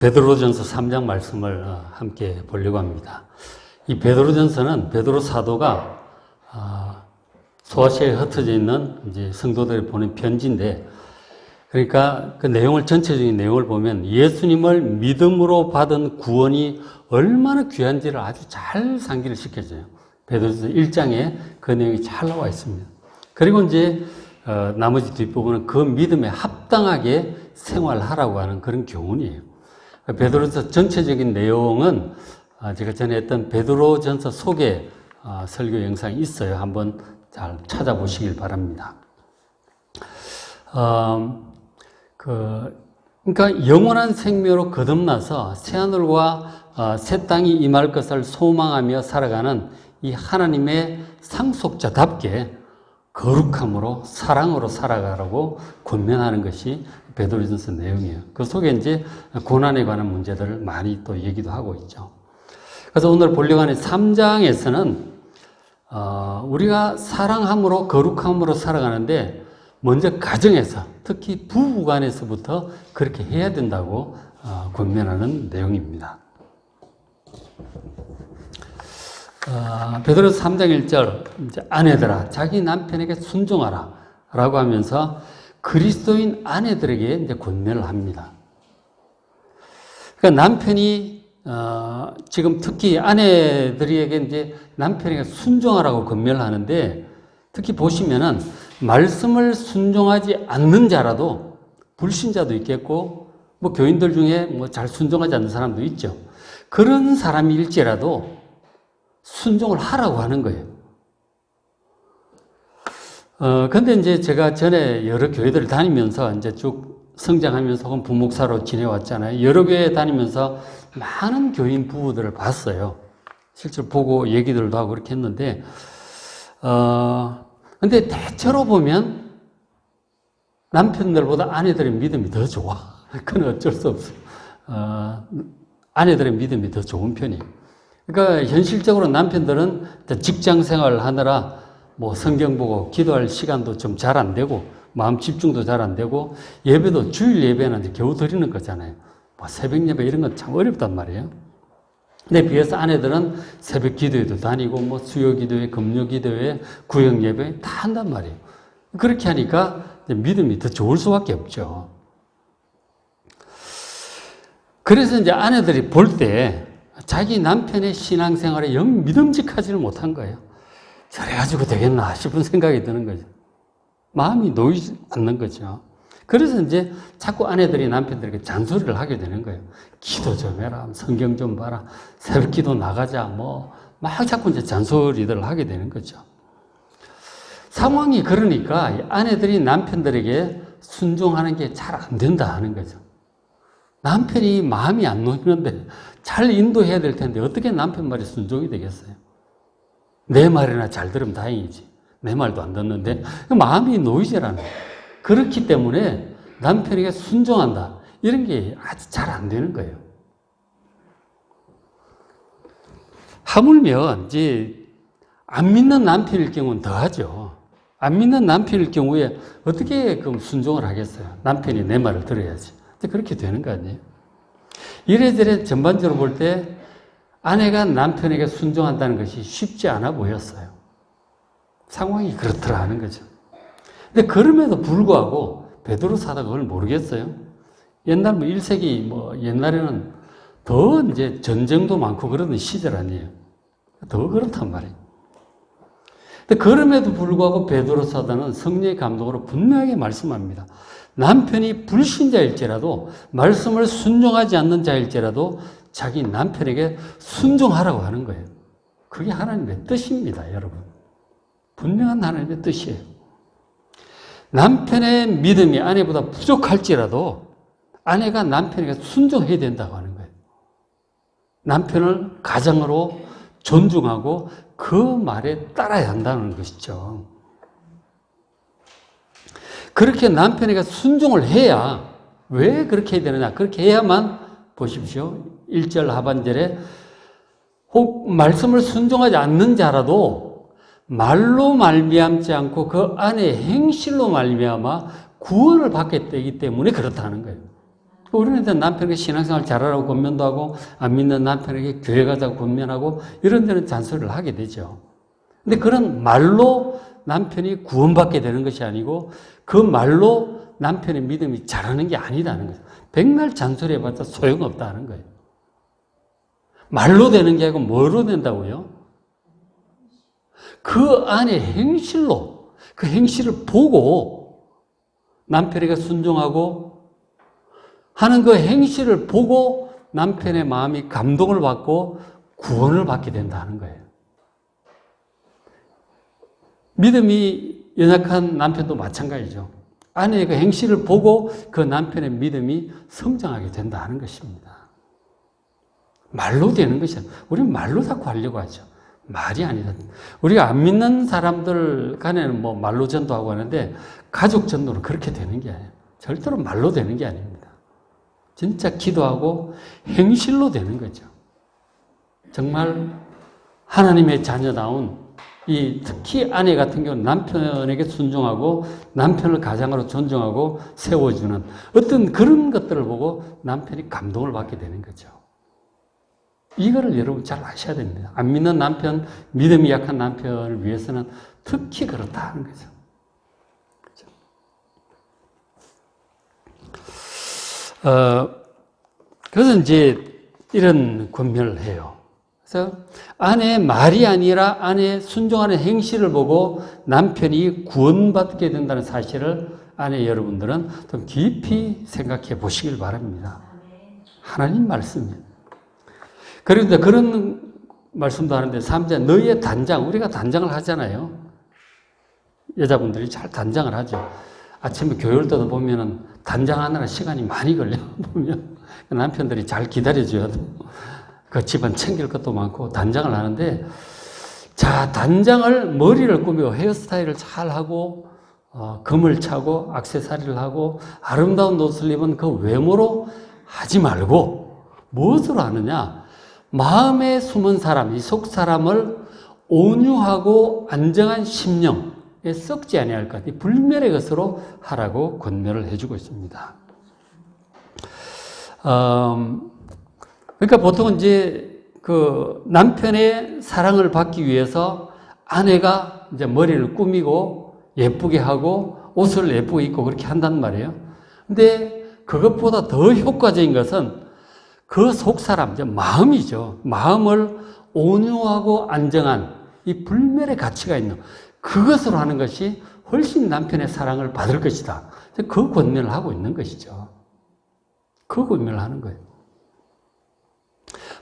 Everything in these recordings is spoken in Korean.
베드로전서 3장 말씀을 함께 보려고 합니다. 이 베드로전서는 베드로 사도가 소아시아에 흩어져 있는 이제 성도들이 보낸 편지인데, 그러니까 그 내용을, 전체적인 내용을 보면 예수님을 믿음으로 받은 구원이 얼마나 귀한지를 아주 잘 상기를 시켜줘요. 베드로전서 1장에 그 내용이 잘 나와 있습니다. 그리고 이제 나머지 뒷부분은 그 믿음에 합당하게 생활하라고 하는 그런 교훈이에요. 베드로전서 전체적인 내용은 제가 전에 했던 베드로전서 소개 설교 영상이 있어요. 한번 잘 찾아보시길 바랍니다. 그러니까 영원한 생명으로 거듭나서 새하늘과 새 땅이 임할 것을 소망하며 살아가는 이 하나님의 상속자답게 거룩함으로 사랑으로 살아가라고 권면하는 것이 베드로전서 내용이에요. 그 속에 이제 고난에 관한 문제들을 많이 또 얘기도 하고 있죠. 그래서 오늘 보려고 하는 3장에서는 우리가 사랑함으로 거룩함으로 살아가는데 먼저 가정에서, 특히 부부간에서부터 그렇게 해야 된다고 권면하는 내용입니다. 베드로서 3장 1절, 이제 아내들아 자기 남편에게 순종하라 라고 하면서 그리스도인 아내들에게 이제 권면을 합니다. 그러니까 남편이 지금 특히 아내들에게 이제 남편에게 순종하라고 권면을 하는데, 특히 보시면은 말씀을 순종하지 않는 자라도, 불신자도 있겠고 뭐 교인들 중에 뭐 잘 순종하지 않는 사람도 있죠. 그런 사람일지라도 순종을 하라고 하는 거예요. 근데 이제 제가 전에 여러 교회들을 다니면서 이제 쭉 성장하면서 혹은 부목사로 지내왔잖아요. 여러 교회 다니면서 많은 교인 부부들을 봤어요. 실제로 보고 얘기들도 하고 그렇게 했는데, 근데 대체로 보면 남편들보다 아내들의 믿음이 더 좋아. 그건 어쩔 수 없어요. 아내들의 믿음이 더 좋은 편이에요. 그러니까 현실적으로 남편들은 직장 생활을 하느라 뭐 성경 보고 기도할 시간도 좀 잘 안 되고 마음 집중도 잘 안 되고 예배도 주일 예배는 이제 겨우 드리는 거잖아요. 뭐 새벽 예배 이런 건 참 어렵단 말이에요. 근데 비해서 아내들은 새벽 기도회도 다니고 뭐 수요 기도회, 금요 기도회, 구역 예배 다 한단 말이에요. 그렇게 하니까 믿음이 더 좋을 수밖에 없죠. 그래서 이제 아내들이 볼 때 자기 남편의 신앙생활에 영 믿음직하지를 못한 거예요. 저래가지고 되겠나 싶은 생각이 드는 거죠. 마음이 놓이지 않는 거죠. 그래서 이제 자꾸 아내들이 남편들에게 잔소리를 하게 되는 거예요. 기도 좀 해라, 성경 좀 봐라, 새벽 기도 나가자, 뭐, 막 자꾸 이제 잔소리들을 하게 되는 거죠. 상황이 그러니까 아내들이 남편들에게 순종하는 게 잘 안 된다 하는 거죠. 남편이 마음이 안 놓이는데 잘 인도해야 될 텐데 어떻게 남편 말이 순종이 되겠어요? 내 말이나 잘 들으면 다행이지. 내 말도 안 듣는데 마음이 놓이질 않아요. 그렇기 때문에 남편에게 순종한다, 이런 게 아주 잘 안 되는 거예요. 하물며 이제 안 믿는 남편일 경우는 더하죠. 안 믿는 남편일 경우에 어떻게 그럼 순종을 하겠어요? 남편이 내 말을 들어야지. 그렇게 되는 거 아니에요? 이래저래 전반적으로 볼 때 아내가 남편에게 순종한다는 것이 쉽지 않아 보였어요. 상황이 그렇더라 하는 거죠. 근데 그럼에도 불구하고 베드로 사도가 그걸 모르겠어요. 옛날 뭐 1세기 뭐 옛날에는 더 이제 전쟁도 많고 그러던 시절 아니에요. 더 그렇단 말이에요. 근데 그럼에도 불구하고 베드로 사도는 성령의 감동으로 분명하게 말씀합니다. 남편이 불신자일지라도, 말씀을 순종하지 않는 자일지라도 자기 남편에게 순종하라고 하는 거예요. 그게 하나님의 뜻입니다, 여러분. 분명한 하나님의 뜻이에요. 남편의 믿음이 아내보다 부족할지라도 아내가 남편에게 순종해야 된다고 하는 거예요. 남편을 가장으로 존중하고 그 말에 따라야 한다는 것이죠. 그렇게 남편에게 순종을 해야, 왜 그렇게 해야 되느냐? 그렇게 해야만, 보십시오. 1절 하반절에 혹 말씀을 순종하지 않는 자라도 말로 말미암지 않고 그 안에 행실로 말미암아 구원을 받게 되기 때문에 그렇다는 거예요. 우리는 남편에게 신앙생활 잘하라고 권면도 하고, 안 믿는 남편에게 교회 가자고 권면하고, 이런 데는 잔소리를 하게 되죠. 근데 그런 말로 남편이 구원받게 되는 것이 아니고, 그 말로 남편의 믿음이 자라는 게 아니라는 거죠. 백날 잔소리해봤자 소용없다는 거예요. 말로 되는 게 아니고 뭐로 된다고요? 그 안에 행실로, 그 행실을 보고 남편에게 순종하고 하는 그 행실을 보고 남편의 마음이 감동을 받고 구원을 받게 된다는 거예요. 믿음이 연약한 남편도 마찬가지죠. 아내의 그 행실을 보고 그 남편의 믿음이 성장하게 된다는 것입니다. 말로 되는 것이 아니라, 우리는 말로 자꾸 하려고 하죠. 말이 아니다. 우리가 안 믿는 사람들 간에는 뭐 말로 전도하고 하는데, 가족 전도는 그렇게 되는 게 아니에요. 절대로 말로 되는 게 아닙니다. 진짜 기도하고 행실로 되는 거죠. 정말 하나님의 자녀다운 특히 아내 같은 경우는 남편에게 순종하고 남편을 가장으로 존중하고 세워주는 어떤 그런 것들을 보고 남편이 감동을 받게 되는 거죠. 이거를 여러분 잘 아셔야 됩니다. 안 믿는 남편, 믿음이 약한 남편을 위해서는 특히 그렇다는 거죠. 그래서 이제 이런 권면을 해요. 그래서 아내의 말이 아니라 아내의 순종하는 행실을 보고 남편이 구원받게 된다는 사실을 아내 여러분들은 좀 깊이 생각해 보시길 바랍니다. 하나님 말씀이에요. 그런데 그런 말씀도 하는데 3절 너희의 단장, 우리가 단장을 하잖아요. 여자분들이 잘 단장을 하죠. 아침에 교회 올 때도 보면은 단장하느라 시간이 많이 걸려. 보면 남편들이 잘 기다려줘야 돼. 그 집안 챙길 것도 많고 단장을 하는데, 자, 단장을 머리를 꾸미고 헤어스타일을 잘 하고 금을 차고 액세서리를 하고 아름다운 옷을 입은 그 외모로 하지 말고 무엇으로 하느냐? 마음에 숨은 사람, 이 속 사람을 온유하고 안정한 심령에 썩지 아니할 것, 이 불멸의 것으로 하라고 권면을 해주고 있습니다. 그러니까 보통 이제 그 남편의 사랑을 받기 위해서 아내가 이제 머리를 꾸미고 예쁘게 하고 옷을 예쁘게 입고 그렇게 한단 말이에요. 근데 그것보다 더 효과적인 것은 그 속사람, 이제 마음이죠. 마음을 온유하고 안정한 이 불멸의 가치가 있는 그것으로 하는 것이 훨씬 남편의 사랑을 받을 것이다. 그 권면을 하고 있는 것이죠. 그 권면을 하는 거예요.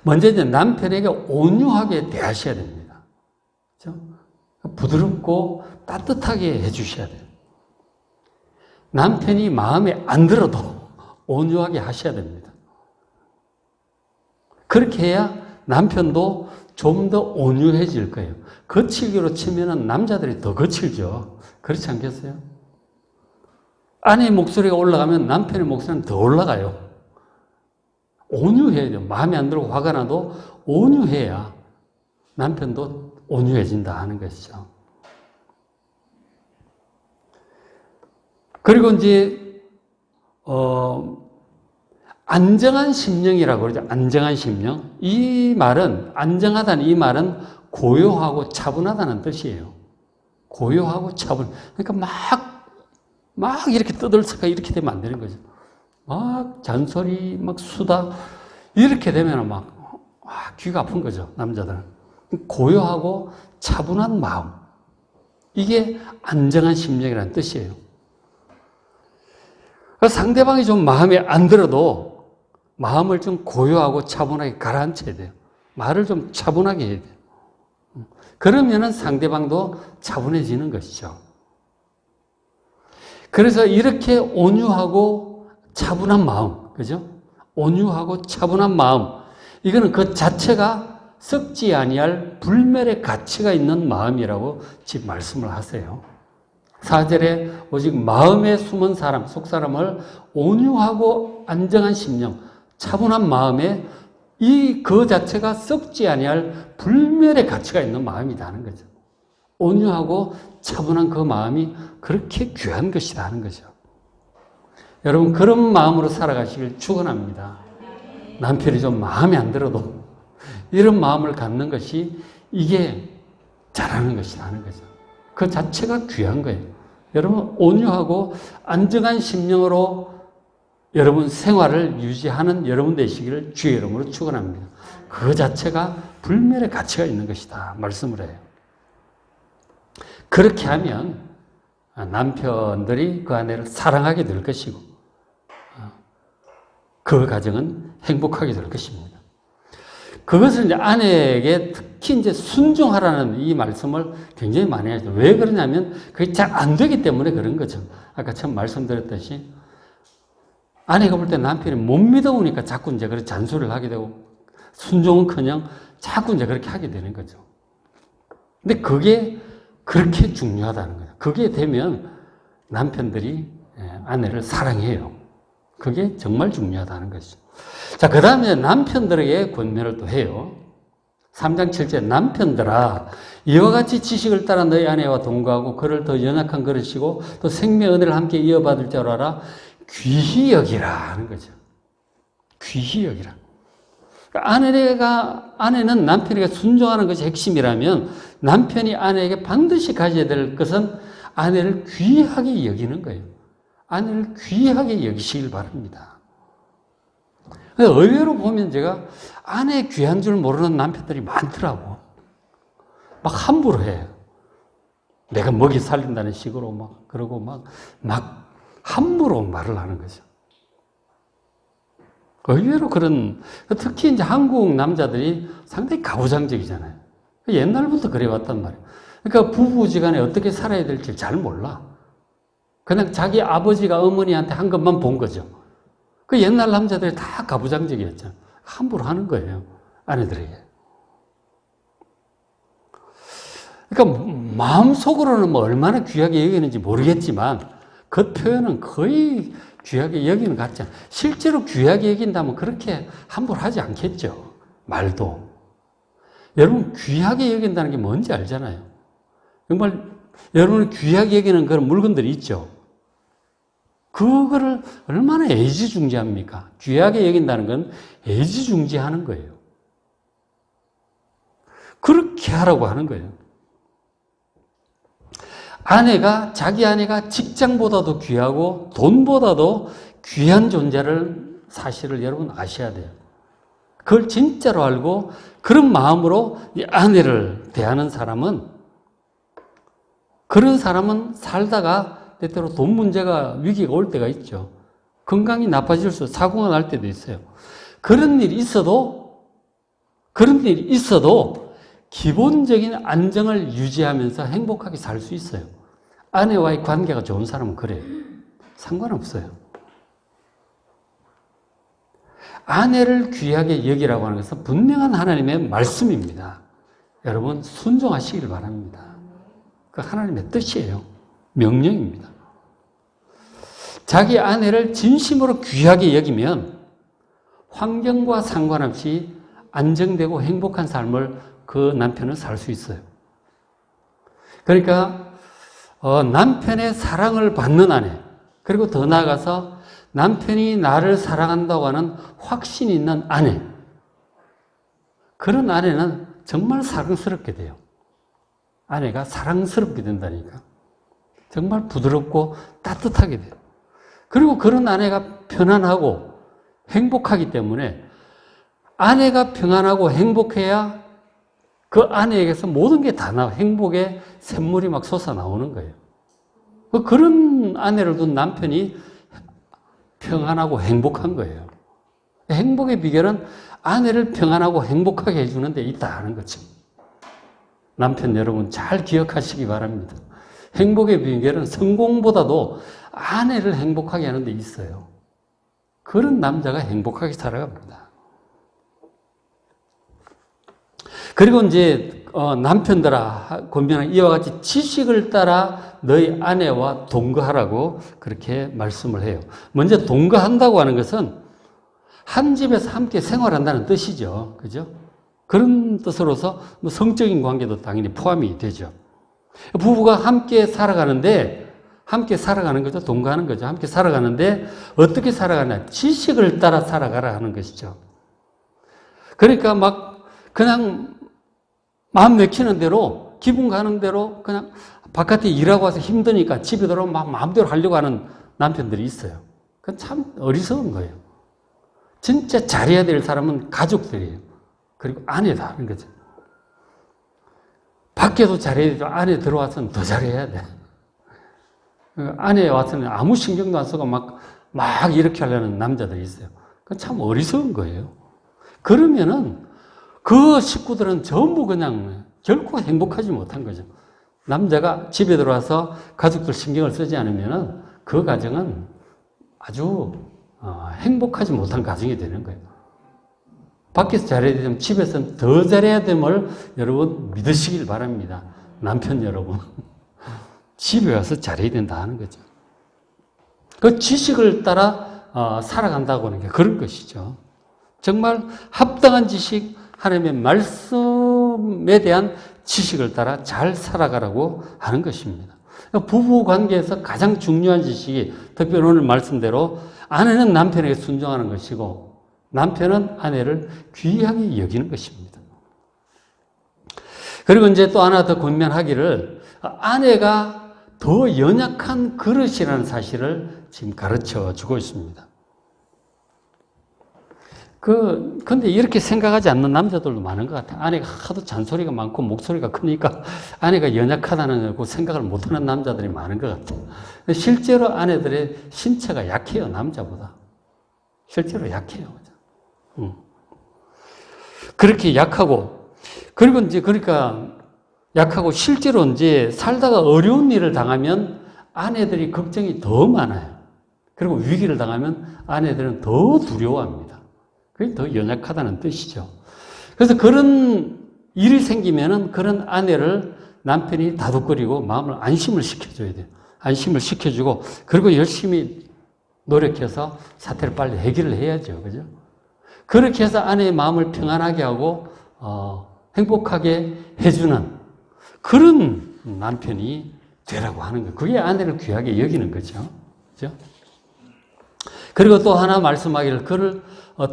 먼저 이제 남편에게 온유하게 대하셔야 됩니다. 그렇죠? 부드럽고 따뜻하게 해주셔야 돼요. 남편이 마음에 안 들어도 온유하게 하셔야 됩니다. 그렇게 해야 남편도 좀 더 온유해질 거예요. 거칠기로 치면은 남자들이 더 거칠죠. 그렇지 않겠어요? 아내의 목소리가 올라가면 남편의 목소리는 더 올라가요. 온유해야 돼요. 마음에 안 들고 화가 나도 온유해야 남편도 온유해진다 하는 것이죠. 그리고 이제 안정한 심령이라고 그러죠. 안정한 심령. 이 말은, 안정하다는 이 말은 고요하고 차분하다는 뜻이에요. 고요하고 차분. 그러니까 막 이렇게 떠들썩하게 이렇게 되면 안 되는 거죠. 막 잔소리, 막 수다, 이렇게 되면 막 귀가 아픈 거죠, 남자들은. 고요하고 차분한 마음. 이게 안정한 심령이라는 뜻이에요. 상대방이 좀 마음에 안 들어도 마음을 좀 고요하고 차분하게 가라앉혀야 돼요. 말을 좀 차분하게 해야 돼요. 그러면은 상대방도 차분해지는 것이죠. 그래서 이렇게 온유하고 차분한 마음, 그죠? 온유하고 차분한 마음. 이거는 그 자체가 썩지 아니할 불멸의 가치가 있는 마음이라고 지금 말씀을 하세요. 4절에 오직 마음에 숨은 사람, 속 사람을 온유하고 안정한 심령, 차분한 마음에 그 자체가 썩지 아니할 불멸의 가치가 있는 마음이라는 거죠. 온유하고 차분한 그 마음이 그렇게 귀한 것이라는 거죠. 여러분 그런 마음으로 살아가시길 축원합니다. 남편이 좀 마음에 안 들어도 이런 마음을 갖는 것이 이게 잘하는 것이라는 거죠. 그 자체가 귀한 거예요. 여러분 온유하고 안정한 심령으로 여러분 생활을 유지하는 여러분 되시기를 주의 이름으로 축원합니다. 그 자체가 불멸의 가치가 있는 것이다 말씀을 해요. 그렇게 하면 남편들이 그 아내를 사랑하게 될 것이고 그 가정은 행복하게 될 것입니다. 그것을 이제 아내에게 특히 이제 순종하라는 이 말씀을 굉장히 많이 하죠. 왜 그러냐면 그게 잘 안 되기 때문에 그런 거죠. 아까 처음 말씀드렸듯이 아내가 볼 때 남편이 못 믿어오니까 자꾸 이제 그렇게 잔소리를 하게 되고 순종은커녕 자꾸 이제 그렇게 하게 되는 거죠. 근데 그게 그렇게 중요하다는 거예요. 그게 되면 남편들이 아내를 사랑해요. 그게 정말 중요하다는 것이죠. 자, 그 다음에 남편들에게 권면을 또 해요. 3장 7절 남편들아 이와 같이 지식을 따라 너희 아내와 동거하고 그를 더 연약한 그릇이고 또 생명의 은혜를 함께 이어받을 줄 알아 귀히 여기라 하는 거죠. 귀히 여기라. 아내는 남편에게 순종하는 것이 핵심이라면 남편이 아내에게 반드시 가져야 될 것은 아내를 귀하게 여기는 거예요. 아내를 귀하게 여기시길 바랍니다. 의외로 보면 제가 아내 귀한 줄 모르는 남편들이 많더라고. 막 함부로 해요. 내가 먹이 살린다는 식으로 막 그러고 막 함부로 말을 하는 거죠. 의외로 그런, 특히 이제 한국 남자들이 상당히 가부장적이잖아요. 옛날부터 그래왔단 말이에요. 그러니까 부부지간에 어떻게 살아야 될지 잘 몰라. 그냥 자기 아버지가 어머니한테 한 것만 본 거죠. 그 옛날 남자들이 다 가부장적이었잖아요. 함부로 하는 거예요. 아내들에게. 그러니까 마음속으로는 뭐 얼마나 귀하게 여기는지 모르겠지만 그 표현은 거의 귀하게 여기는 것 같지 않아요. 실제로 귀하게 여긴다면 그렇게 함부로 하지 않겠죠. 말도. 여러분 귀하게 여긴다는 게 뭔지 알잖아요. 정말 여러분이 귀하게 여기는 그런 물건들이 있죠. 그거를 얼마나 애지중지합니까? 귀하게 여긴다는 건 애지중지하는 거예요. 그렇게 하라고 하는 거예요. 자기 아내가 직장보다도 귀하고 돈보다도 귀한 존재를 사실을 여러분 아셔야 돼요. 그걸 진짜로 알고 그런 마음으로 이 아내를 대하는 사람은 그런 사람은 살다가 때때로 돈 문제가 위기가 올 때가 있죠. 건강이 나빠질 수 사고가 날 때도 있어요. 그런 일이 있어도 기본적인 안정을 유지하면서 행복하게 살 수 있어요. 아내와의 관계가 좋은 사람은 그래요. 상관없어요. 아내를 귀하게 여기라고 하는 것은 분명한 하나님의 말씀입니다. 여러분 순종하시길 바랍니다. 그 하나님의 뜻이에요. 명령입니다. 자기 아내를 진심으로 귀하게 여기면 환경과 상관없이 안정되고 행복한 삶을 그 남편은 살 수 있어요. 그러니까 남편의 사랑을 받는 아내, 그리고 더 나아가서 남편이 나를 사랑한다고 하는 확신이 있는 아내, 그런 아내는 정말 사랑스럽게 돼요. 아내가 사랑스럽게 된다니까. 정말 부드럽고 따뜻하게 돼요. 그리고 그런 아내가 편안하고 행복하기 때문에 아내가 평안하고 행복해야 그 아내에게서 모든 게 다 나와. 행복의 샘물이 막 솟아나오는 거예요. 그런 아내를 둔 남편이 평안하고 행복한 거예요. 행복의 비결은 아내를 평안하고 행복하게 해주는 데 있다는 거죠. 남편 여러분 잘 기억하시기 바랍니다. 행복의 비결은 성공보다도 아내를 행복하게 하는 데 있어요. 그런 남자가 행복하게 살아갑니다. 그리고 이제 남편들아 권면한 이와 같이 지식을 따라 너희 아내와 동거하라고 그렇게 말씀을 해요. 먼저 동거한다고 하는 것은 한 집에서 함께 생활한다는 뜻이죠. 그죠? 그런 뜻으로서 성적인 관계도 당연히 포함이 되죠. 부부가 함께 살아가는데 함께 살아가는 거죠. 동거하는 거죠. 함께 살아가는데 어떻게 살아가냐. 지식을 따라 살아가라 하는 것이죠. 그러니까 막 그냥 마음 내키는 대로 기분 가는 대로 그냥 바깥에 일하고 와서 힘드니까 집에 들어오면 막 마음대로 하려고 하는 남편들이 있어요. 그건 참 어리석은 거예요. 진짜 잘해야 될 사람은 가족들이에요. 그리고 아내다 하는 거죠. 밖에도 잘해야 되죠. 안에 들어와서는 더 잘해야 돼. 안에 와서는 아무 신경도 안 쓰고 막 이렇게 하려는 남자들이 있어요. 그건 참 어리석은 거예요. 그러면은 그 식구들은 전부 그냥 결코 행복하지 못한 거죠. 남자가 집에 들어와서 가족들 신경을 쓰지 않으면은 그 가정은 아주 행복하지 못한 가정이 되는 거예요. 밖에서 잘해야 되면 집에서는 더 잘해야 됨을 여러분 믿으시길 바랍니다. 남편 여러분. 집에 와서 잘해야 된다 하는 거죠. 그 지식을 따라 살아간다고 하는 게 그런 것이죠. 정말 합당한 지식, 하나님의 말씀에 대한 지식을 따라 잘 살아가라고 하는 것입니다. 부부 관계에서 가장 중요한 지식이 특별히 오늘 말씀대로 아내는 남편에게 순종하는 것이고 남편은 아내를 귀하게 여기는 것입니다. 그리고 이제 또 하나 더 권면하기를 아내가 더 연약한 그릇이라는 사실을 지금 가르쳐 주고 있습니다. 근데 이렇게 생각하지 않는 남자들도 많은 것 같아요. 아내가 하도 잔소리가 많고 목소리가 크니까 아내가 연약하다는 그 생각을 못하는 남자들이 많은 것 같아요. 실제로 아내들의 신체가 약해요, 남자보다. 실제로 약해요. 그렇게 약하고, 그리고 이제 그러니까 약하고 실제로 이제 살다가 어려운 일을 당하면 아내들이 걱정이 더 많아요. 그리고 위기를 당하면 아내들은 더 두려워합니다. 그게 더 연약하다는 뜻이죠. 그래서 그런 일이 생기면은 그런 아내를 남편이 다독거리고 마음을 안심을 시켜줘야 돼요. 안심을 시켜주고, 그리고 열심히 노력해서 사태를 빨리 해결을 해야죠. 그죠? 그렇게 해서 아내의 마음을 평안하게 하고, 행복하게 해주는 그런 남편이 되라고 하는 거예요. 그게 아내를 귀하게 여기는 거죠. 그죠? 그리고 또 하나 말씀하기를 그를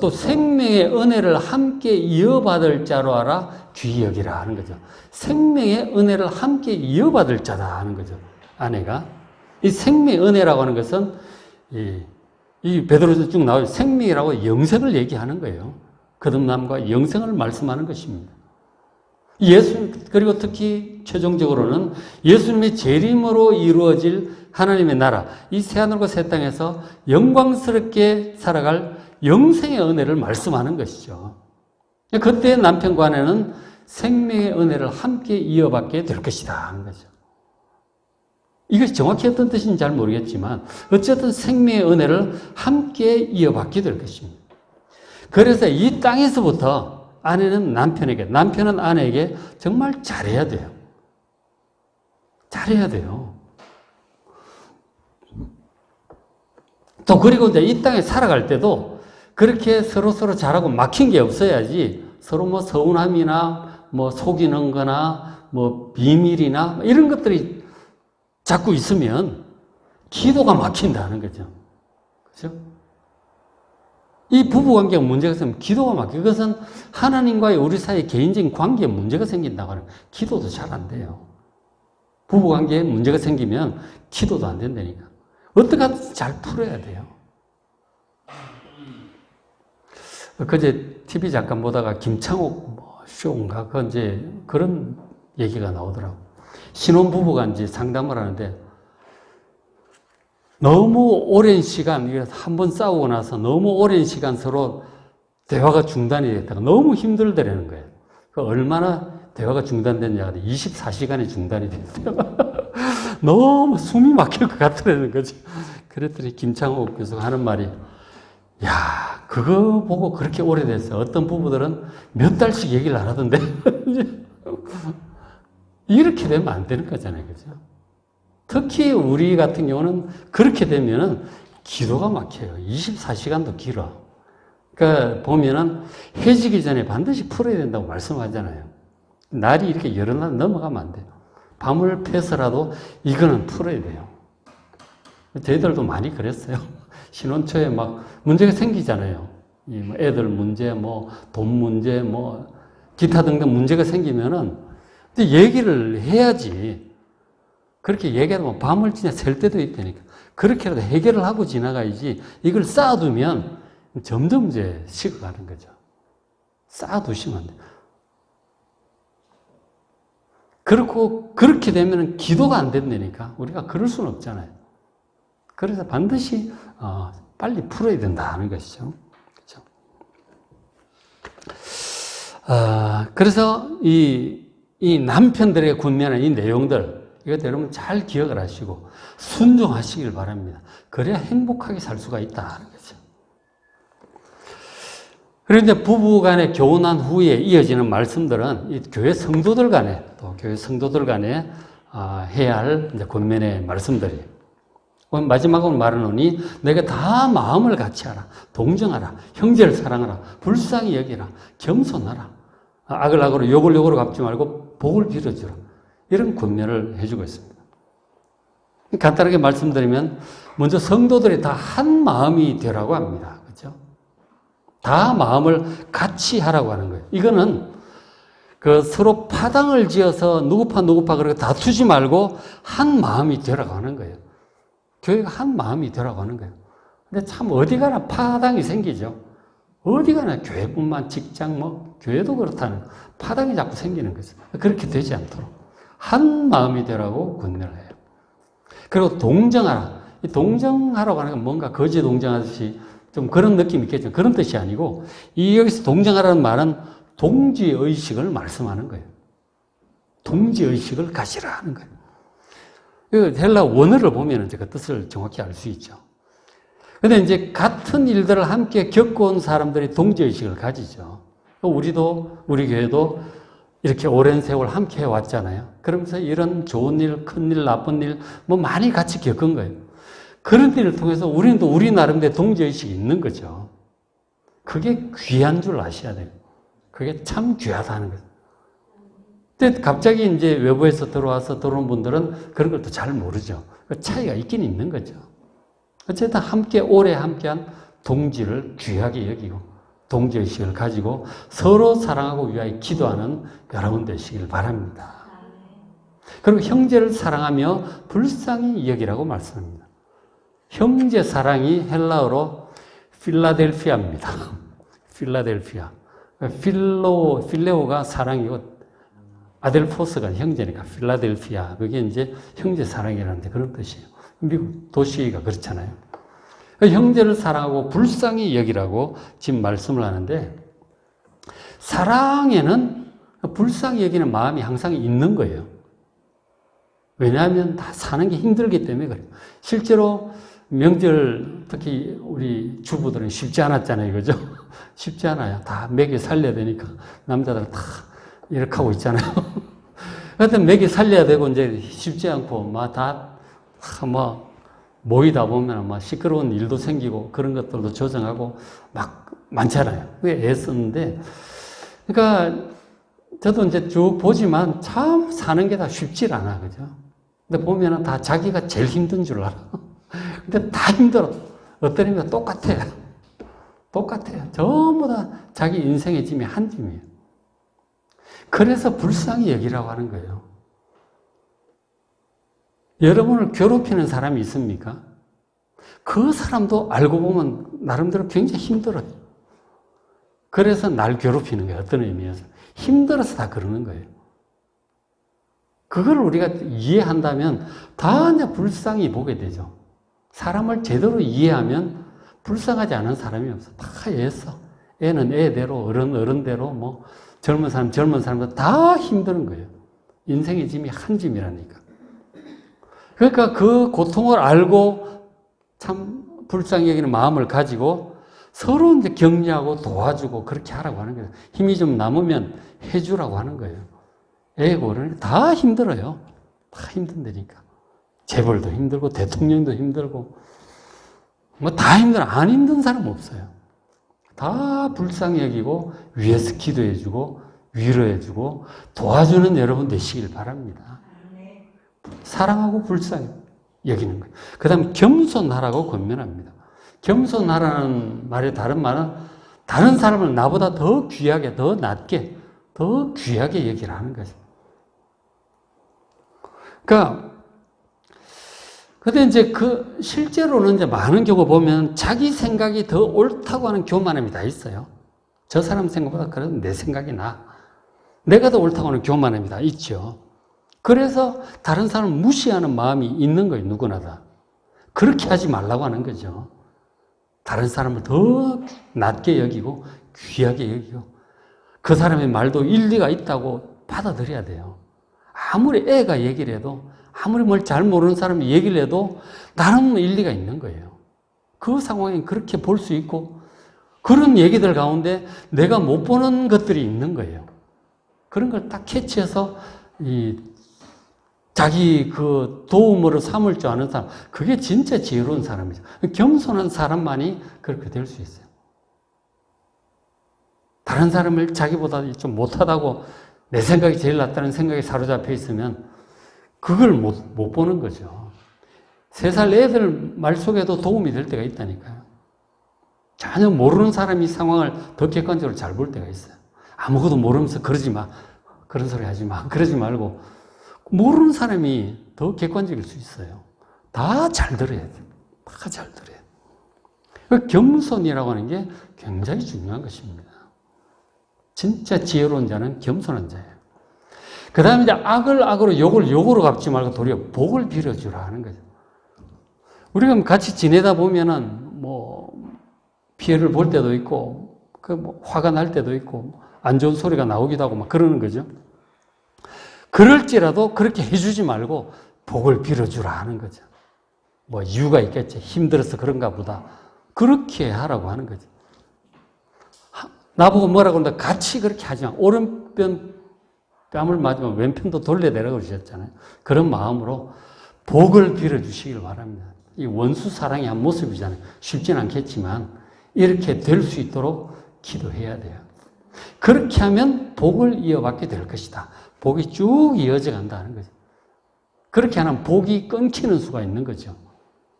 또 생명의 은혜를 함께 이어받을 자로 알아 귀히 여기라 하는 거죠. 생명의 은혜를 함께 이어받을 자다 하는 거죠. 아내가. 이 생명의 은혜라고 하는 것은 이 베드로서 쭉 나와요. 생명이라고 영생을 얘기하는 거예요. 거듭남과 영생을 말씀하는 것입니다. 그리고 특히 최종적으로는 예수님의 재림으로 이루어질 하나님의 나라, 이 새하늘과 새 땅에서 영광스럽게 살아갈 영생의 은혜를 말씀하는 것이죠. 그때 남편과 아내는 생명의 은혜를 함께 이어받게 될 것이다 하는 거죠. 이것이 정확히 어떤 뜻인지 잘 모르겠지만 어쨌든 생명의 은혜를 함께 이어받게 될 것입니다. 그래서 이 땅에서부터 아내는 남편에게, 남편은 아내에게 정말 잘해야 돼요. 잘해야 돼요. 또 그리고 이제 이 땅에 살아갈 때도 그렇게 서로 잘하고 막힌 게 없어야지 서로 뭐 서운함이나 뭐 속이는 거나 뭐 비밀이나 이런 것들이 자꾸 있으면 기도가 막힌다는 거죠. 그렇죠? 이 부부관계가 문제가 생기면 기도가 막혀요. 그것은 하나님과의 우리 사이의 개인적인 관계에 문제가 생긴다고 하는 기도도 잘 안 돼요. 부부관계에 문제가 생기면 기도도 안 된다니까. 어떻게 하든 잘 풀어야 돼요. 그제 TV 잠깐 보다가 김창옥 쇼인가? 그 이제 그런 얘기가 나오더라고. 신혼부부가 이제 상담을 하는데 너무 오랜 시간, 한 번 싸우고 나서 너무 오랜 시간 서로 대화가 중단이 됐다가 너무 힘들더라는 거예요. 얼마나 대화가 중단됐냐? 24시간이 중단이 됐대요. 너무 숨이 막힐 것 같더라는 거죠. 그랬더니 김창옥 교수가 하는 말이, 야, 그거 보고 그렇게 오래됐어요. 어떤 부부들은 몇 달씩 얘기를 안 하던데. 이렇게 되면 안 되는 거잖아요. 그죠? 특히 우리 같은 경우는 그렇게 되면은 기도가 막혀요. 24시간도 길어. 그러니까 보면은 헤어지기 전에 반드시 풀어야 된다고 말씀하잖아요. 날이 이렇게 여러 날 넘어가면 안 돼요. 밤을 패서라도 이거는 풀어야 돼요. 저희들도 많이 그랬어요. 신혼 초에 막 문제가 생기잖아요. 애들 문제, 돈 문제, 기타 등등 문제가 생기면은 얘기를 해야지. 그렇게 얘기하면 밤을 진짜 샐 때도 있다니까. 그렇게라도 해결을 하고 지나가야지. 이걸 쌓아두면 점점 이제 식어가는 거죠. 쌓아두시면 안 돼요. 그렇게 되면 기도가 안 된다니까. 우리가 그럴 수는 없잖아요. 그래서 반드시 빨리 풀어야 된다는 것이죠. 그렇죠? 그래서 이 남편들에게 군면한 이 내용들, 이것 여러분 잘 기억을 하시고 순종하시길 바랍니다. 그래야 행복하게 살 수가 있다는 거죠. 그런데 부부 간에 교훈한 후에 이어지는 말씀들은 이 교회 성도들 간에, 또 교회 성도들 간에 해야 할 이제 권면의 말씀들이. 마지막으로 말하노니 내가 다 마음을 같이 하라. 동정하라. 형제를 사랑하라. 불쌍히 여기라. 겸손하라. 악을 악으로 욕을 욕으로 갚지 말고 복을 빌어주라. 이런 권면을 해주고 있습니다. 간단하게 말씀드리면 먼저 성도들이 다 한 마음이 되라고 합니다. 그렇죠? 다 마음을 같이 하라고 하는 거예요. 이거는 서로 파당을 지어서 누구파 그렇게 다투지 말고 한 마음이 되라고 하는 거예요. 교회가 한 마음이 되라고 하는 거예요. 근데 참 어디 가나 파당이 생기죠. 어디 가나 교회뿐만 직장 교회도 그렇다는 파당이 자꾸 생기는 거죠. 그렇게 되지 않도록 한 마음이 되라고 권면을 해요. 그리고 동정하라. 이 동정하라고 하는 건 뭔가 거지 동정하듯이 좀 그런 느낌이 있겠죠. 그런 뜻이 아니고 여기서 동정하라는 말은 동지의식을 말씀하는 거예요. 동지의식을 가지라 하는 거예요. 헬라 원어를 보면 이제 그 뜻을 정확히 알 수 있죠. 근데 이제 같은 일들을 함께 겪어온 사람들이 동지의식을 가지죠. 우리 교회도 이렇게 오랜 세월 함께 해왔잖아요. 그러면서 이런 좋은 일, 큰 일, 나쁜 일, 많이 같이 겪은 거예요. 그런 일을 통해서 우리는 또 우리 나름대로 동지의식이 있는 거죠. 그게 귀한 줄 아셔야 돼요. 그게 참 귀하다는 거죠. 근데 갑자기 이제 외부에서 들어온 분들은 그런 걸 또 잘 모르죠. 그 차이가 있긴 있는 거죠. 어쨌든 오래 함께한 동지를 귀하게 여기고, 동지의식을 가지고 서로 사랑하고 위하여 기도하는 여러분 되시길 바랍니다. 그리고 형제를 사랑하며 불쌍히 여기라고 말씀합니다. 형제 사랑이 헬라어로 필라델피아입니다. 필라델피아. 필레오가 사랑이고, 아델포스가 형제니까 필라델피아. 그게 이제 형제 사랑이라는 그런 뜻이에요. 미국 도시가 그렇잖아요. 형제를 사랑하고 불쌍히 여기라고 지금 말씀을 하는데, 사랑에는 불쌍히 여기는 마음이 항상 있는 거예요. 왜냐하면 다 사는 게 힘들기 때문에 그래요. 실제로 명절, 특히 우리 주부들은 쉽지 않았잖아요. 그죠? 쉽지 않아요. 다 먹여 살려야 되니까 남자들은 다 이렇게 하고 있잖아요. 하여튼 먹여 살려야 되고 이제 쉽지 않고 모이다 보면 시끄러운 일도 생기고 그런 것들도 조정하고 많잖아요. 그게 애썼는데, 그러니까 저도 이제 쭉 보지만 참 사는 게 다 쉽지 않아. 그죠? 근데 보면은 다 자기가 제일 힘든 줄 알아. 근데 다 힘들어. 어떤 의미가 똑같아요. 전부 다 자기 인생의 짐이 한 짐이에요. 그래서 불쌍히 여기라고 하는 거예요. 여러분을 괴롭히는 사람이 있습니까? 그 사람도 알고 보면 나름대로 굉장히 힘들어요. 그래서 날 괴롭히는 거예요. 어떤 의미에서. 힘들어서 다 그러는 거예요. 그걸 우리가 이해한다면 다 이제 불쌍히 보게 되죠. 사람을 제대로 이해하면 불쌍하지 않은 사람이 없어. 다 애써. 애는 애대로, 어른대로, 젊은 사람도 다 힘든 거예요. 인생의 짐이 한 짐이라니까. 그러니까 그 고통을 알고 참 불쌍히 여기는 마음을 가지고 서로 이제 격려하고 도와주고 그렇게 하라고 하는 거예요. 힘이 좀 남으면 해주라고 하는 거예요. 애고 어른이 다 힘들어요. 다 힘든다니까. 재벌도 힘들고 대통령도 힘들고 다 힘들어. 안 힘든 사람 없어요. 다 불쌍히 여기고 위에서 기도해주고 위로해주고 도와주는 여러분 되시길 바랍니다. 사랑하고 불쌍히 여기는 거예요. 그 다음에 겸손하라고 권면합니다. 겸손하라는 말의 다른 말은 다른 사람을 나보다 더 귀하게, 더 낮게, 더 귀하게 여기라는 거죠. 그러니까, 근데 이제 실제로는 이제 많은 경우 보면 자기 생각이 더 옳다고 하는 교만함이 다 있어요. 저 사람 생각보다 그래도 내 생각이 나. 내가 더 옳다고 하는 교만함이 다 있죠. 그래서 다른 사람을 무시하는 마음이 있는 거예요, 누구나 다. 그렇게 하지 말라고 하는 거죠. 다른 사람을 더 낮게 여기고 귀하게 여기고 그 사람의 말도 일리가 있다고 받아들여야 돼요. 아무리 애가 얘기를 해도 아무리 뭘 잘 모르는 사람이 얘기를 해도 나름 일리가 있는 거예요. 그 상황에 그렇게 볼 수 있고 그런 얘기들 가운데 내가 못 보는 것들이 있는 거예요. 그런 걸 딱 캐치해서 자기 그 도움으로 삼을 줄 아는 사람, 그게 진짜 지혜로운 사람이죠. 겸손한 사람만이 그렇게 될 수 있어요. 다른 사람을 자기보다 좀 못하다고 내 생각이 제일 낫다는 생각에 사로잡혀 있으면 그걸 못 보는 거죠. 3살 애들 말 속에도 도움이 될 때가 있다니까요. 전혀 모르는 사람이 상황을 더 객관적으로 잘 볼 때가 있어요. 아무것도 모르면서 그러지 마, 그런 소리 하지 마, 그러지 말고 모르는 사람이 더 객관적일 수 있어요. 다 잘 들어야 돼요. 다 잘 들어야 돼요. 그 겸손이라고 하는 게 굉장히 중요한 것입니다. 진짜 지혜로운 자는 겸손한 자예요. 그 다음에 이제 악을 악으로 욕을 욕으로 갚지 말고 도리어 복을 빌어주라 하는 거죠. 우리가 같이 지내다 보면은 피해를 볼 때도 있고, 화가 날 때도 있고, 안 좋은 소리가 나오기도 하고 막 그러는 거죠. 그럴지라도 그렇게 해주지 말고 복을 빌어주라 하는 거죠. 이유가 있겠지. 힘들어서 그런가 보다. 그렇게 하라고 하는 거죠. 나보고 뭐라고 그런다. 같이 그렇게 하지 마. 오른편 뺨을 맞으면 왼편도 돌려내라고 그러셨잖아요. 그런 마음으로 복을 빌어주시길 바랍니다. 이 원수 사랑의 한 모습이잖아요. 쉽진 않겠지만 이렇게 될 수 있도록 기도해야 돼요. 그렇게 하면 복을 이어받게 될 것이다. 복이 쭉 이어져 간다는 거죠. 그렇게 하면 복이 끊기는 수가 있는 거죠.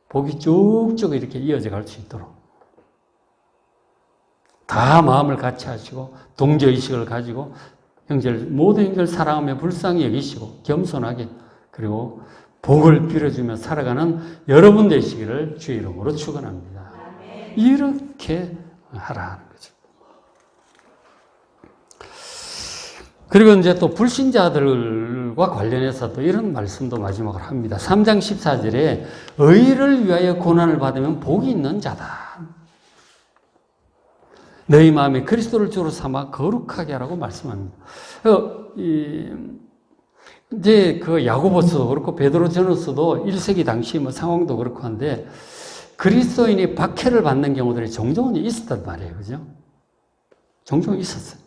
복이 쭉쭉 이렇게 이어져 갈 수 있도록. 다 마음을 같이 하시고 동정의식을 가지고 모든 형제를 사랑하며 불쌍히 여기시고 겸손하게 그리고 복을 빌어주며 살아가는 여러분 되시기를 주의 이름으로 축원합니다. 이렇게 하라는 거죠. 그리고 이제 또 불신자들과 관련해서 또 이런 말씀도 마지막으로 합니다. 3장 14절에 의를 위하여 고난을 받으면 복이 있는 자다. 너희 마음에 그리스도를 주로 삼아 거룩하게 하라고 말씀합니다. 이제 야고보서도 그렇고 베드로전서도 1세기 당시 상황도 그렇고 한데 그리스도인이 박해를 받는 경우들이 종종은 있었단 말이에요. 그죠? 종종 있었어요.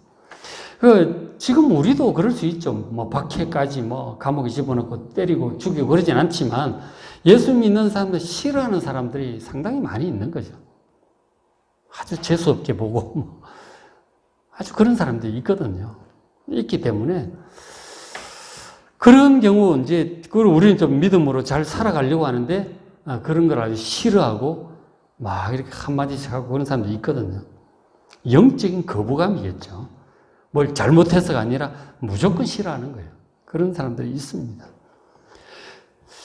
지금 우리도 그럴 수 있죠. 박해까지 감옥에 집어넣고 때리고 죽이고 그러진 않지만 예수 믿는 사람들 싫어하는 사람들이 상당히 많이 있는 거죠. 아주 재수없게 보고 아주 그런 사람들이 있거든요. 있기 때문에 그런 경우 이제 그걸 우리는 좀 믿음으로 잘 살아가려고 하는데 그런 걸 아주 싫어하고 막 이렇게 한마디씩 하고 그런 사람들이 있거든요. 영적인 거부감이겠죠. 뭘 잘못해서가 아니라 무조건 싫어하는 거예요. 그런 사람들이 있습니다.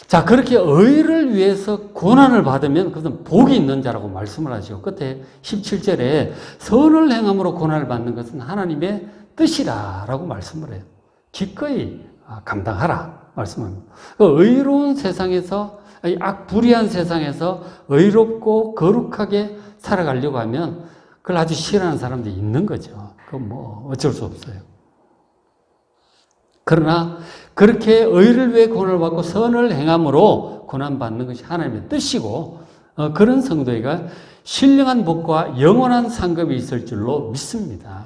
자, 그렇게 의를 위해서 고난을 받으면 그것은 복이 있는 자라고 말씀을 하시고 끝에 17절에 선을 행함으로 고난을 받는 것은 하나님의 뜻이라라고 말씀을 해요. 기꺼이 감당하라 말씀합니다. 의로운 세상에서 불의한 세상에서 의롭고 거룩하게 살아가려고 하면 그걸 아주 싫어하는 사람들이 있는 거죠. 그건 어쩔 수 없어요. 그러나 그렇게 의를 위해 고난을 받고 선을 행함으로 고난받는 것이 하나님의 뜻이고 그런 성도가 신령한 복과 영원한 상급이 있을 줄로 믿습니다.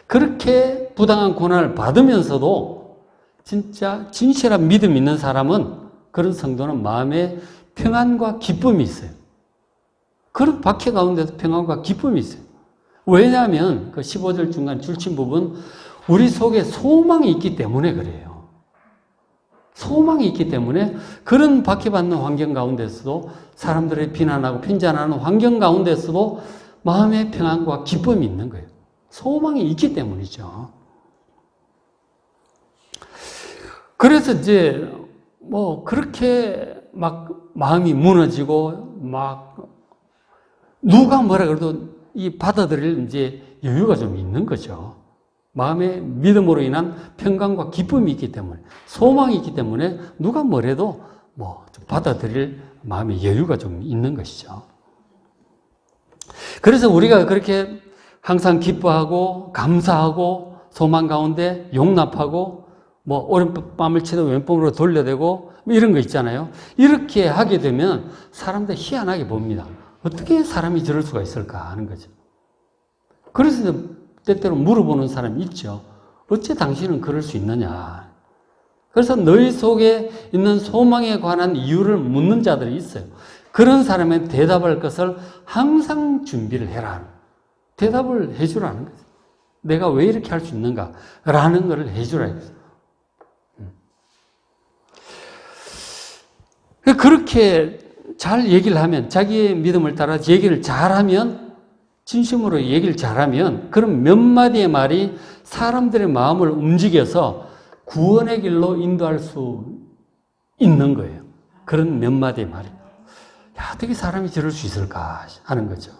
그렇게 부당한 고난을 받으면서도 진짜 진실한 믿음 있는 사람은 그런 성도는 마음에 평안과 기쁨이 있어요. 그런 박해 가운데서 평안과 기쁨이 있어요. 왜냐하면 그 15절 중간 줄친 부분 우리 속에 소망이 있기 때문에 그래요. 소망이 있기 때문에 그런 박해받는 환경 가운데서도 사람들의 비난하고 편찬하는 환경 가운데서도 마음의 평안과 기쁨이 있는 거예요. 소망이 있기 때문이죠. 그래서 이제 뭐 그렇게 막 마음이 무너지고 막 누가 뭐라 그래도 이 받아들일 이제 여유가 좀 있는 거죠. 마음의 믿음으로 인한 평강과 기쁨이 있기 때문에, 소망이 있기 때문에 누가 뭐래도 뭐 좀 받아들일 마음의 여유가 좀 있는 것이죠. 그래서 우리가 그렇게 항상 기뻐하고 감사하고 소망 가운데 용납하고 뭐 오른밤을 치도 왼밤으로 돌려대고 뭐 이런 거 있잖아요. 이렇게 하게 되면 사람들 희한하게 봅니다. 어떻게 사람이 저럴 수가 있을까 하는 거죠. 그래서 때때로 물어보는 사람이 있죠. 어째 당신은 그럴 수 있느냐. 그래서 너희 속에 있는 소망에 관한 이유를 묻는 자들이 있어요. 그런 사람의 대답할 것을 항상 준비를 해라. 대답을 해주라는 거죠. 내가 왜 이렇게 할 수 있는가? 라는 것을 해주라. 그렇게 잘 얘기를 하면, 자기의 믿음을 따라 얘기를 잘하면, 진심으로 얘기를 잘하면, 그럼 몇 마디의 말이 사람들의 마음을 움직여서 구원의 길로 인도할 수 있는 거예요. 그런 몇 마디의 말이. 야, 어떻게 사람이 저럴 수 있을까 하는 거죠.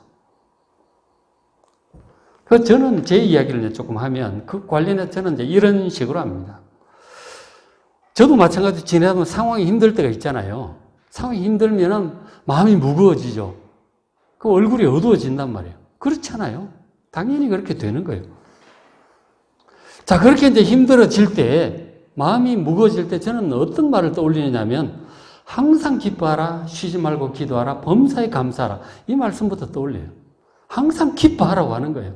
저는 제 이야기를 조금 하면 그 관련해서 저는 이제 이런 식으로 합니다. 저도 마찬가지로 지내다 상황이 힘들 때가 있잖아요. 상황이 힘들면은 마음이 무거워지죠. 그 얼굴이 어두워진단 말이에요. 그렇잖아요. 당연히 그렇게 되는 거예요. 자, 그렇게 이제 힘들어질 때, 마음이 무거워질 때 저는 어떤 말을 떠올리냐면, 항상 기뻐하라, 쉬지 말고 기도하라, 범사에 감사하라. 이 말씀부터 떠올려요. 항상 기뻐하라고 하는 거예요.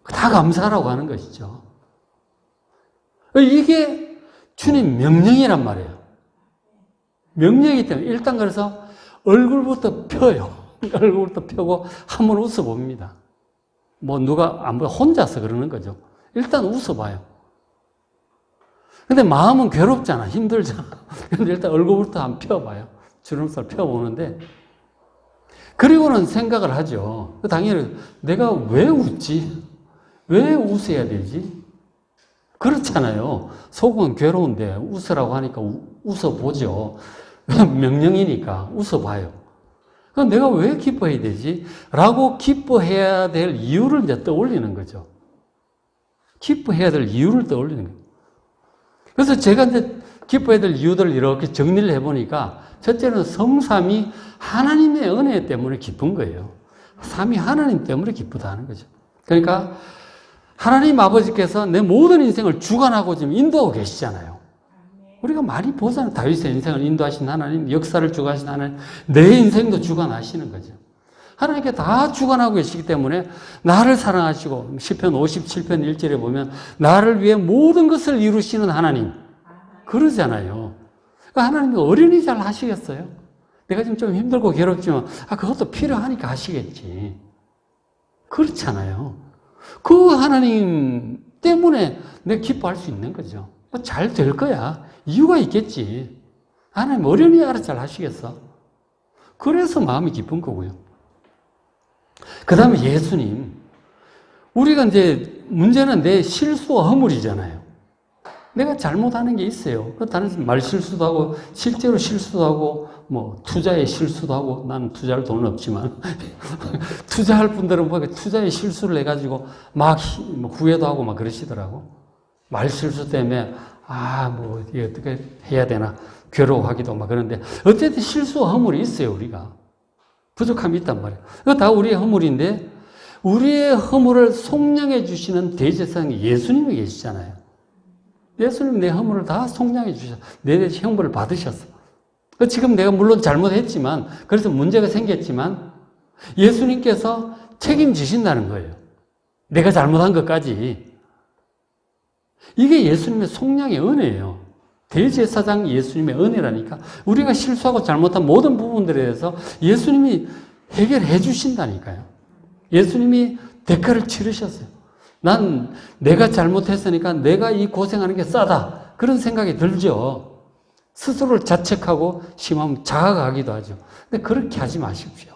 다 감사하라고 하는 것이죠. 이게 주님 명령이란 말이에요. 명령이기 때문에 일단 그래서 얼굴부터 펴요. 얼굴부터 펴고 한번 웃어봅니다. 뭐 누가 안 보여 혼자서 그러는 거죠. 일단 웃어봐요. 근데 마음은 괴롭잖아. 힘들잖아. 근데 일단 얼굴부터 한번 펴봐요. 주름살 펴보는데 그리고는 생각을 하죠. 당연히 내가 왜 웃지? 왜 웃어야 되지? 그렇잖아요. 속은 괴로운데 웃으라고 하니까 웃어보죠. 명령이니까 웃어봐요. 그럼 내가 왜 기뻐해야 되지? 라고 기뻐해야 될 이유를 이제 떠올리는 거죠. 기뻐해야 될 이유를 떠올리는 거예요. 그래서 제가 이제 기뻐해야 될 이유들을 이렇게 정리를 해보니까 첫째는 성삼이 하나님의 은혜 때문에 기쁜 거예요. 삼위 하나님 때문에 기쁘다는 거죠. 그러니까 하나님 아버지께서 내 모든 인생을 주관하고 지금 인도하고 계시잖아요. 우리가 많이 보잖아요. 다윗의 인생을 인도하신 하나님, 역사를 주관하신 하나님, 내 인생도 주관하시는 거죠. 하나님께 다 주관하고 계시기 때문에 나를 사랑하시고 시편 57편 1절에 보면 나를 위해 모든 것을 이루시는 하나님 그러잖아요. 그러니까 하나님이 어련히 잘 하시겠어요? 내가 지금 좀 힘들고 괴롭지만 그것도 필요하니까 하시겠지. 그렇잖아요. 그 하나님 때문에 내가 기뻐할 수 있는 거죠. 잘 될 거야. 이유가 있겠지. 하나님 어련히 알아서 잘 하시겠어. 그래서 마음이 기쁜 거고요. 그 다음에 예수님. 우리가 이제 문제는 내 실수와 허물이잖아요. 내가 잘못하는 게 있어요. 다른 말 실수도 하고, 실제로 실수도 하고, 뭐, 투자에 실수도 하고, 나는 투자할 돈은 없지만, 투자할 분들은 뭐, 투자에 실수를 해가지고, 막 후회도 하고 막 그러시더라고. 말 실수 때문에, 뭐, 이게 어떻게 해야 되나, 괴로워하기도 막 그러는데, 어쨌든 실수와 허물이 있어요, 우리가. 부족함이 있단 말이에요. 그거 다 우리의 허물인데, 우리의 허물을 속량해 주시는 대제사장이 예수님이 계시잖아요. 예수님 내 허물을 다 속량해 주셨어. 내 형벌을 받으셨어. 지금 내가 물론 잘못했지만, 그래서 문제가 생겼지만, 예수님께서 책임지신다는 거예요. 내가 잘못한 것까지. 이게 예수님의 속량의 은혜예요. 대제사장 예수님의 은혜라니까. 우리가 실수하고 잘못한 모든 부분들에 대해서 예수님이 해결해 주신다니까요. 예수님이 대가를 치르셨어요. 난 내가 잘못했으니까 내가 이 고생하는 게 싸다. 그런 생각이 들죠. 스스로를 자책하고 심하면 자각하기도 하죠. 근데 그렇게 하지 마십시오.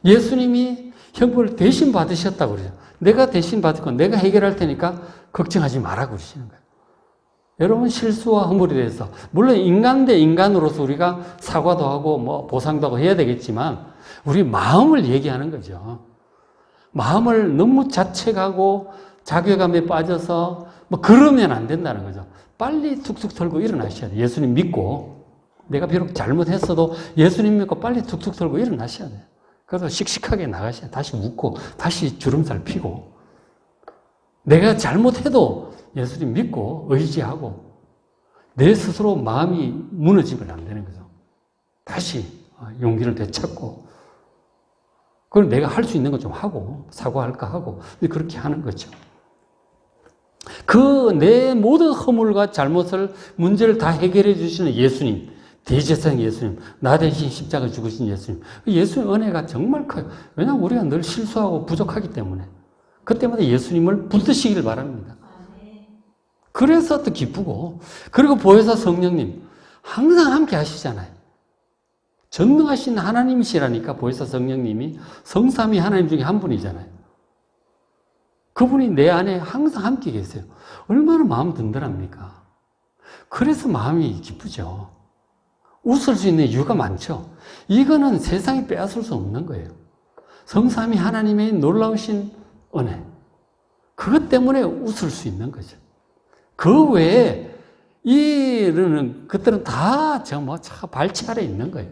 예수님이 형벌을 대신 받으셨다고 그러죠. 내가 대신 받고 내가 해결할 테니까 걱정하지 마라 그러시는 거예요. 여러분 실수와 허물에 대해서 물론 인간 대 인간으로서 우리가 사과도 하고 뭐 보상도 하고 해야 되겠지만 우리 마음을 얘기하는 거죠. 마음을 너무 자책하고 자괴감에 빠져서 뭐 그러면 안 된다는 거죠. 빨리 툭툭 털고 일어나셔야 돼요. 예수님 믿고 내가 비록 잘못했어도 예수님 믿고 빨리 툭툭 털고 일어나셔야 돼요. 그래서 씩씩하게 나가셔야 돼요. 다시 웃고 다시 주름살 피고 내가 잘못해도 예수님 믿고 의지하고 내 스스로 마음이 무너지면 안 되는 거죠. 다시 용기를 되찾고 그걸 내가 할 수 있는 거 좀 하고 사과할까 하고 그렇게 하는 거죠. 그 내 모든 허물과 잘못을 문제를 다 해결해 주시는 예수님, 대제사장 예수님, 나 대신 십자가 죽으신 예수님. 예수님 은혜가 정말 커요. 왜냐하면 우리가 늘 실수하고 부족하기 때문에 그때마다 예수님을 붙드시길 바랍니다. 그래서 또 기쁘고 그리고 보혜사 성령님 항상 함께 하시잖아요. 전능하신 하나님이시라니까 보혜사 성령님이 성삼위 하나님 중에 한 분이잖아요. 그분이 내 안에 항상 함께 계세요. 얼마나 마음 든든합니까? 그래서 마음이 기쁘죠. 웃을 수 있는 이유가 많죠. 이거는 세상에 빼앗을 수 없는 거예요. 성삼위 하나님의 놀라우신 은혜. 그것 때문에 웃을 수 있는 거죠. 그 외에 이런 것들은 다 발치 아래 있는 거예요.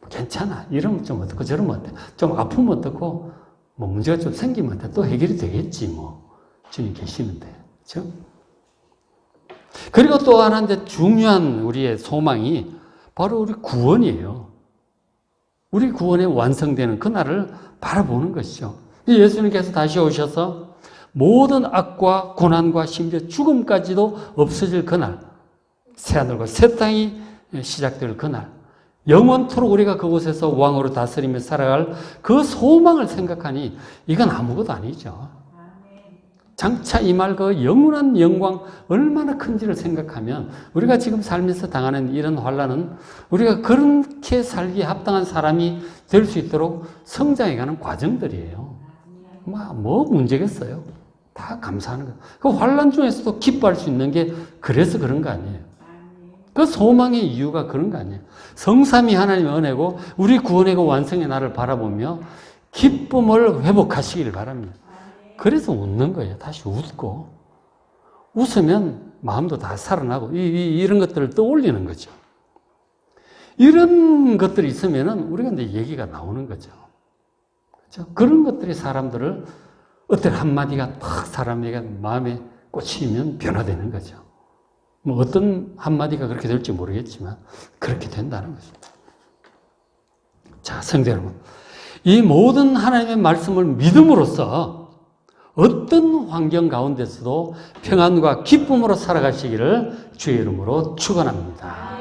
괜찮아. 이러면 좀 어떻고 저러면 어때. 좀 아프면 어떻고 뭐 문제가 좀 생기면 어때. 또 해결이 되겠지 뭐. 주님 계시는데. 그렇죠? 그리고 또 하나 이제 중요한 우리의 소망이 바로 우리 구원이에요. 우리 구원이 완성되는 그날을 바라보는 것이죠. 예수님께서 다시 오셔서 모든 악과 고난과 심지어 죽음까지도 없어질 그날, 새하늘과 새 땅이 시작될 그날, 영원토록 우리가 그곳에서 왕으로 다스리며 살아갈 그 소망을 생각하니 이건 아무것도 아니죠. 장차 임할 그 영원한 영광 얼마나 큰지를 생각하면 우리가 지금 살면서 당하는 이런 환난은 우리가 그렇게 살기에 합당한 사람이 될 수 있도록 성장해가는 과정들이에요. 뭐 문제겠어요. 다 감사하는 거예요. 그 환난 중에서도 기뻐할 수 있는 게 그래서 그런 거 아니에요. 그 소망의 이유가 그런 거 아니에요. 성삼위 하나님의 은혜고 우리 구원의 그 완성의 날을 바라보며 기쁨을 회복하시길 바랍니다. 그래서 웃는 거예요. 다시 웃고. 웃으면 마음도 다 살아나고 이런 것들을 떠올리는 거죠. 이런 것들이 있으면은 우리가 이제 얘기가 나오는 거죠. 그렇죠? 그런 것들이 사람들을 어떤 한마디가 탁 사람에게 마음에 꽂히면 변화되는 거죠. 뭐 어떤 한마디가 그렇게 될지 모르겠지만 그렇게 된다는 거죠. 자, 성도 여러분. 이 모든 하나님의 말씀을 믿음으로써 어떤 환경 가운데서도 평안과 기쁨으로 살아가시기를 주의 이름으로 축원합니다.